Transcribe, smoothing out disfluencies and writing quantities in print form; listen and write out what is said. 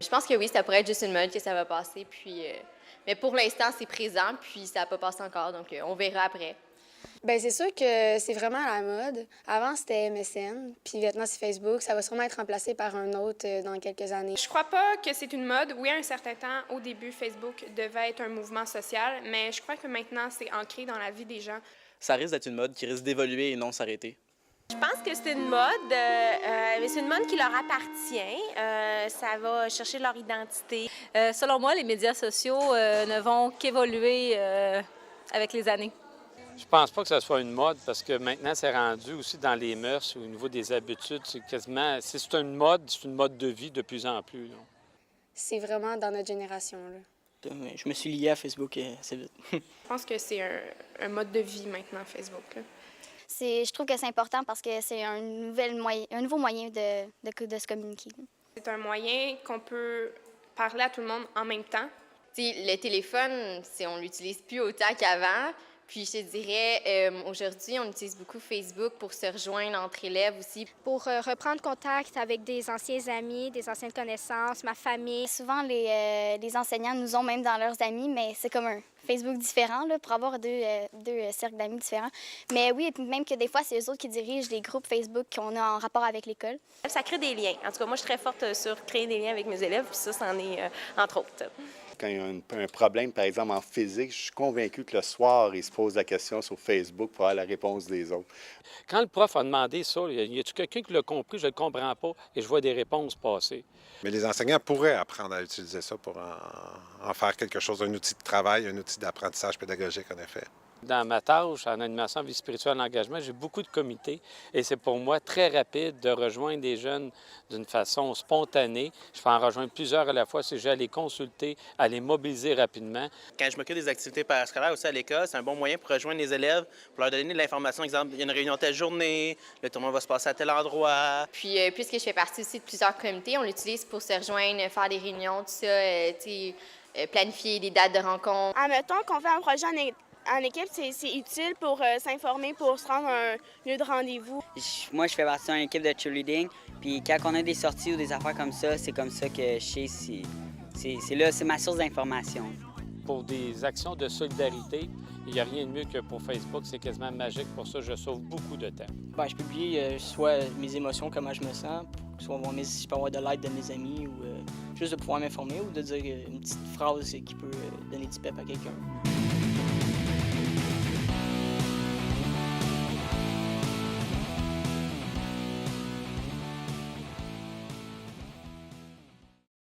Je pense que oui, ça pourrait être juste une mode, que ça va passer. Mais pour l'instant, c'est présent, puis ça n'a pas passé encore, donc on verra après. Bien, c'est sûr que c'est vraiment à la mode. Avant, c'était MSN, puis maintenant, c'est Facebook. Ça va sûrement être remplacé par un autre dans quelques années. Je crois pas que c'est une mode. Oui, à un certain temps, au début, Facebook devait être un mouvement social, mais je crois que maintenant, c'est ancré dans la vie des gens. Ça risque d'être une mode qui risque d'évoluer et non s'arrêter. Je pense que c'est une mode, mais c'est une mode qui leur appartient. Ça va chercher leur identité. Selon moi, les médias sociaux ne vont qu'évoluer avec les années. Je pense pas que ce soit une mode parce que maintenant, c'est rendu aussi dans les mœurs, au niveau des habitudes. C'est quasiment, si c'est une mode de vie de plus en plus, là. C'est vraiment dans notre génération, là. Je me suis lié à Facebook assez vite. Je pense que c'est un mode de vie maintenant, Facebook, là. Je trouve que c'est important parce que c'est un nouveau moyen de se communiquer. C'est un moyen qu'on peut parler à tout le monde en même temps. Le téléphone, on l'utilise plus autant qu'avant. Puis je te dirais, aujourd'hui, on utilise beaucoup Facebook pour se rejoindre entre élèves aussi. Pour reprendre contact avec des anciens amis, des anciennes connaissances, ma famille. Souvent, les enseignants nous ont même dans leurs amis, mais c'est comme un Facebook différent là, pour avoir deux cercles d'amis différents. Mais oui, même que des fois, c'est eux autres qui dirigent les groupes Facebook qu'on a en rapport avec l'école. Ça crée des liens. En tout cas, moi, je suis très forte sur créer des liens avec mes élèves, puis ça, c'en est entre autres. Quand il y a un problème, par exemple, en physique, je suis convaincu que le soir, ils se posent la question sur Facebook pour avoir la réponse des autres. Quand le prof a demandé ça, y a-t-il quelqu'un qui l'a compris? Je ne le comprends pas et je vois des réponses passer. Mais les enseignants pourraient apprendre à utiliser ça pour en faire quelque chose, un outil de travail, un outil d'apprentissage pédagogique, en effet. Dans ma tâche en animation vie spirituelle engagement, j'ai beaucoup de comités et c'est pour moi très rapide de rejoindre des jeunes d'une façon spontanée. Je peux en rejoindre plusieurs à la fois si j'ai à les consulter, à les mobiliser rapidement. Quand je m'occupe des activités parascolaires aussi à l'école, c'est un bon moyen pour rejoindre les élèves, pour leur donner de l'information. Exemple, il y a une réunion telle journée, le tournoi va se passer à tel endroit. Puis, puisque je fais partie aussi de plusieurs comités, on l'utilise pour se rejoindre, faire des réunions, tout ça, planifier des dates de rencontre. Admettons qu'on fait un projet en équipe, c'est utile pour s'informer, pour se rendre à un lieu de rendez-vous. Moi, je fais partie d'une équipe de cheerleading. Puis quand on a des sorties ou des affaires comme ça, c'est comme ça que je sais c'est ma source d'information. Pour des actions de solidarité, il n'y a rien de mieux que pour Facebook. C'est quasiment magique. Pour ça, je sauve beaucoup de temps. Bien, je publie soit mes émotions, comment je me sens, soit si je peux avoir de l'aide de mes amis ou juste de pouvoir m'informer ou de dire une petite phrase qui peut donner du pep à quelqu'un.